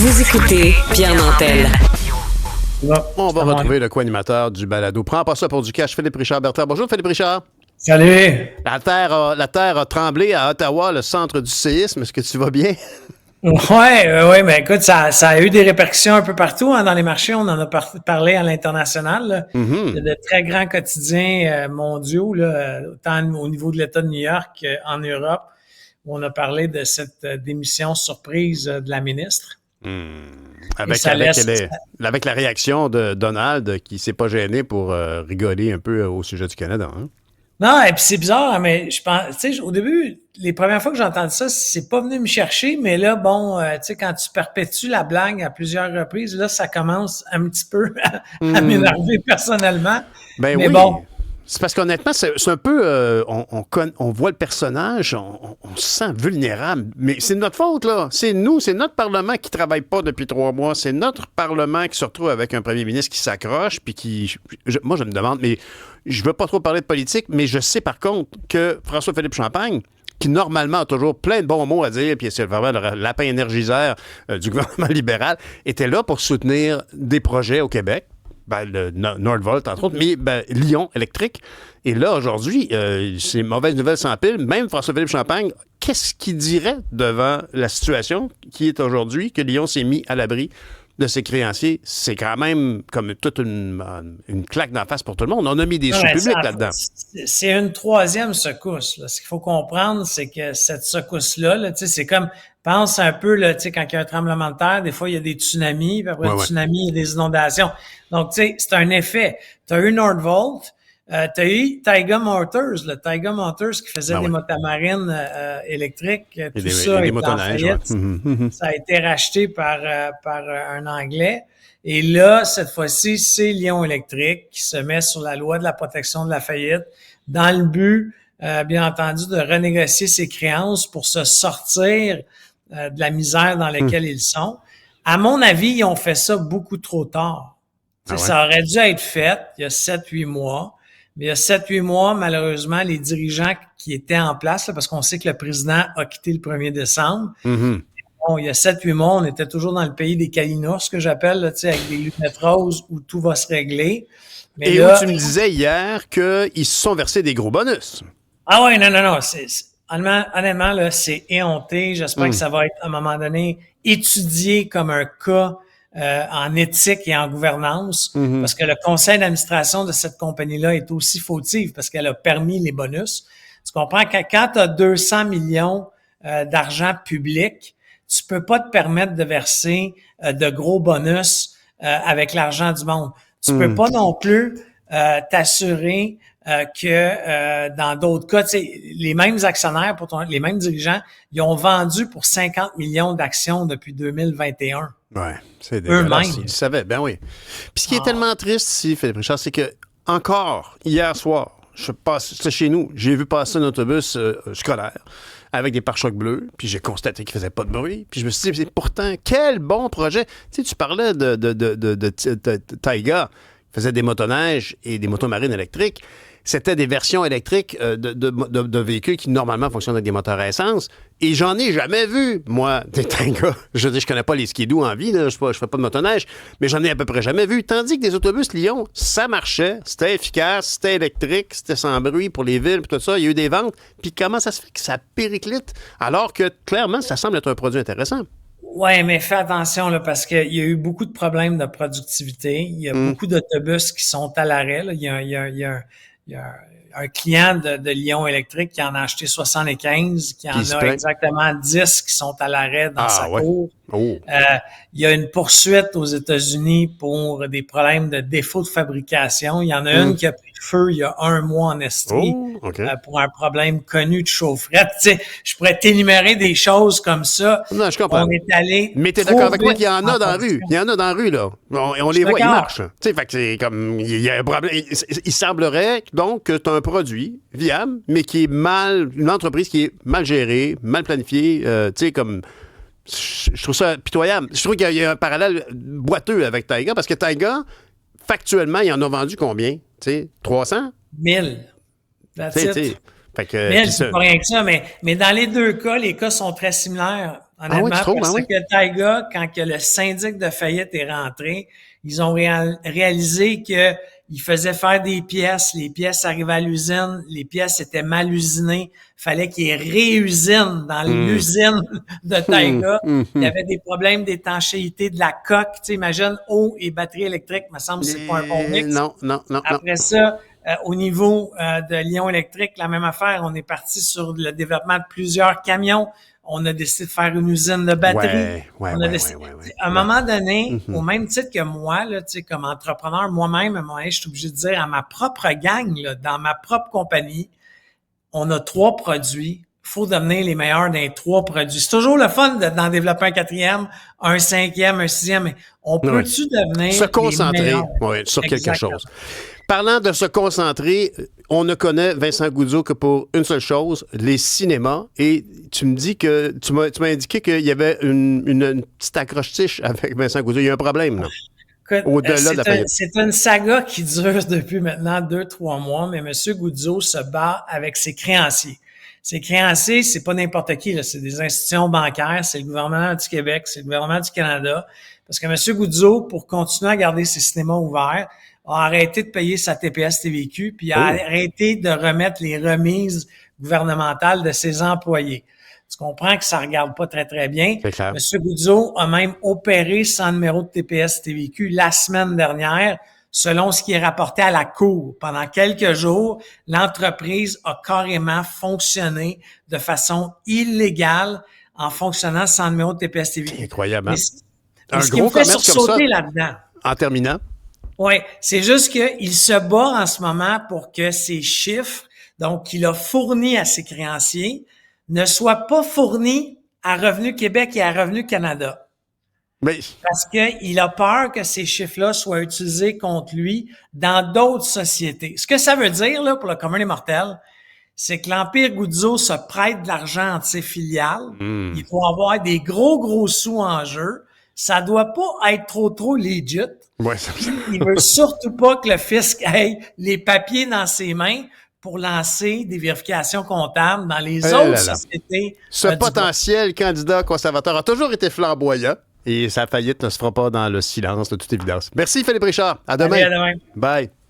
Vous écoutez Pierre Nantel. On va retrouver le co-animateur du balado. Prends pas ça pour du cash, Philippe Richard-Bertrand. Bonjour, Philippe Richard. Salut! La terre a tremblé à Ottawa, le centre du séisme. Est-ce que tu vas bien? Oui, mais écoute, ça a eu des répercussions un peu partout dans les marchés. On en a parlé à l'international. Il y a de très grands quotidiens mondiaux, là, autant au niveau de l'État de New York qu'en Europe, où on a parlé de cette démission surprise de la ministre. Avec la réaction de Donald qui s'est pas gêné pour rigoler un peu au sujet du Canada. Hein? Non, et puis c'est bizarre, mais je pense, tu sais, au début, les premières fois que j'ai entendu ça, c'est pas venu me chercher, mais là, bon, tu sais, quand tu perpétues la blague à plusieurs reprises, là, ça commence un petit peu à m'énerver personnellement. Ben mais oui. bon. C'est parce qu'honnêtement, c'est un peu... on voit le personnage, on se sent vulnérable. Mais c'est de notre faute, là. C'est nous, c'est notre Parlement qui travaille pas depuis 3 mois. C'est notre Parlement qui se retrouve avec un premier ministre qui s'accroche, puis qui... Moi, je me demande, mais je veux pas trop parler de politique, mais je sais par contre que François-Philippe Champagne, qui normalement a toujours plein de bons mots à dire, puis c'est vraiment le lapin énergiseur du gouvernement libéral, était là pour soutenir des projets au Québec. Le Nordvolt, entre autres, mais Lyon électrique. Et là, aujourd'hui, c'est mauvaise nouvelle sans pile. Même François-Philippe Champagne, qu'est-ce qu'il dirait devant la situation qui est aujourd'hui, que Lyon s'est mis à l'abri de ses créanciers? C'est quand même comme toute une claque d'en face pour tout le monde. On a mis des sous publics là-dedans. C'est une troisième secousse. Là. Ce qu'il faut comprendre, c'est que cette secousse-là, c'est comme... Pense un peu, là, quand il y a un tremblement de terre, des fois, il y a des tsunamis, puis après le tsunami, il y a des inondations. Donc, tu sais, c'est un effet. Tu as eu Nordvolt, tu as eu Taiga Motors, qui faisait des motomarines électriques. Tout ça est en faillite. Ça a été racheté par un Anglais. Et là, cette fois-ci, c'est Lyon Électrique qui se met sur la loi de la protection de la faillite dans le but, bien entendu, de renégocier ses créances pour se sortir de la misère dans laquelle ils sont. À mon avis, ils ont fait ça beaucoup trop tard. Ça aurait dû être fait il y a 7-8 mois. Mais il y a 7-8 mois, malheureusement, les dirigeants qui étaient en place, là, parce qu'on sait que le président a quitté le 1er décembre. Bon, il y a 7-8 mois, on était toujours dans le pays des Calinos, ce que j'appelle, là, avec des lunettes roses où tout va se régler. Mais et là, où tu me disais hier qu'ils se sont versés des gros bonus. Ah ouais, non. Honnêtement, là, c'est éhonté. J'espère que ça va être, à un moment donné, étudié comme un cas en éthique et en gouvernance, parce que le conseil d'administration de cette compagnie-là est aussi fautif, parce qu'elle a permis les bonus. Tu comprends que quand tu as 200 millions d'argent public, tu peux pas te permettre de verser de gros bonus avec l'argent du monde. Tu peux pas non plus t'assurer que dans d'autres cas, les mêmes actionnaires, les mêmes dirigeants, ils ont vendu pour 50 millions d'actions depuis 2021. Ouais, c'est dégueulasse. Eux-mêmes. Ils savaient, ben oui. Puis ce qui est tellement triste ici, Philippe Richard, c'est que encore hier soir, j'étais chez nous, j'ai vu passer un autobus scolaire avec des pare-chocs bleus, puis j'ai constaté qu'il faisait pas de bruit, puis je me suis dit, pourtant, quel bon projet. Tu sais, tu parlais de Taiga, il faisait des motoneiges et des motomarines électriques. C'était des versions électriques de véhicules qui, normalement, fonctionnent avec des moteurs à essence. Et j'en ai jamais vu, moi, des Taiga. Je veux dire, je connais pas les skidoo en vie, là, je fais pas de motoneige, mais j'en ai à peu près jamais vu. Tandis que des autobus Lyon, ça marchait, c'était efficace, c'était électrique, c'était sans bruit pour les villes, puis tout ça. Il y a eu des ventes. Puis comment ça se fait que ça périclite, alors que, clairement, ça semble être un produit intéressant? Ouais, mais fais attention, là, parce qu'il y a eu beaucoup de problèmes de productivité. Il y a beaucoup d'autobus qui sont à l'arrêt, là. Il y a un client de Lyon Électrique qui en a acheté 75, qui en a exactement 10 qui sont à l'arrêt dans sa cour. Il y a une poursuite aux États-Unis pour des problèmes de défaut de fabrication. Il y en a une qui a pris feu il y a 1 mois en Estrie pour un problème connu de chaufferette. Tu sais, je pourrais t'énumérer des choses comme ça. Non, je comprends. On est allé. Mais t'es d'accord avec moi qu'il y en a dans la rue. Il y en a dans la rue, là. On les voit, ils marchent. Tu sais, fait que c'est comme. Il y a un problème. Il semblerait donc que tu as un produit viable, mais qui est une entreprise qui est mal gérée, mal planifiée, tu sais, comme. Je trouve ça pitoyable. Je trouve qu'il y a un parallèle boiteux avec Taiga, parce que Taiga, factuellement, il en a vendu combien? Tu sais, 300? 1000. That's it. Fait que, 1000, c'est pas rien que ça, mais dans les deux cas, les cas sont très similaires. Honnêtement, tu trouves? parce Oui. que Taiga, quand que le syndic de faillite est rentré, ils ont réalisé que ils faisaient faire des pièces, les pièces arrivaient à l'usine, les pièces étaient mal usinées, fallait qu'ils réusinent dans l'usine de Taiga. Il y avait des problèmes d'étanchéité de la coque, tu sais, imagine eau et batterie électrique, me semble que c'est pas un bon mix. Non. Après ça, au niveau de Lion électrique, la même affaire, on est parti sur le développement de plusieurs camions. On a décidé de faire une usine de batterie. À un moment donné, au même titre que moi, là, tu sais, comme entrepreneur, moi-même, à un moment donné, je suis obligé de dire à ma propre gang, là, dans ma propre compagnie, on a 3 produits. Il faut devenir les meilleurs dans les 3 produits. C'est toujours le fun d'en développer un 4e, un 5e, un 6e, mais on peut-tu devenir se concentrer sur quelque Exactement. chose. Parlant de se concentrer, on ne connaît Vincent Goudzo que pour une seule chose, les cinémas. Et tu me dis que tu m'as indiqué qu'il y avait une petite accroche-tiche avec Vincent Goudzo. Il y a un problème, là. Écoute, Au-delà de la faillite. c'est une saga qui dure depuis maintenant 2-3 mois, mais M. Goudzo se bat avec ses créanciers. Ses créanciers, c'est pas n'importe qui, là, c'est des institutions bancaires, c'est le gouvernement du Québec, c'est le gouvernement du Canada. Parce que M. Goudzo, pour continuer à garder ses cinémas ouverts, a arrêté de payer sa TPS-TVQ, puis a arrêté de remettre les remises gouvernementales de ses employés. Tu comprends que ça regarde pas très, très bien. M. Goudzo a même opéré sans numéro de TPS-TVQ la semaine dernière, selon ce qui est rapporté à la Cour. Pendant quelques jours, l'entreprise a carrément fonctionné de façon illégale en fonctionnant sans numéro de TPS-TVQ. Incroyable. Un ce gros qui me fait sursauter là-dedans. En terminant. Oui, c'est juste qu'il se bat en ce moment pour que ces chiffres, donc qu'il a fournis à ses créanciers, ne soient pas fournis à Revenu Québec et à Revenu Canada. Mais... Parce qu'il a peur que ces chiffres-là soient utilisés contre lui dans d'autres sociétés. Ce que ça veut dire, là, pour le commun des mortels, c'est que l'Empire Goudzo se prête de l'argent entre ses filiales. Il faut avoir des gros sous en jeu. Ça doit pas être trop legit. Ouais, Il veut surtout pas que le fisc ait les papiers dans ses mains pour lancer des vérifications comptables dans les autres sociétés. Ce potentiel candidat conservateur a toujours été flamboyant et sa faillite ne se fera pas dans le silence, de toute évidence. Merci Philippe Richard. À demain. Allez, à demain. Bye.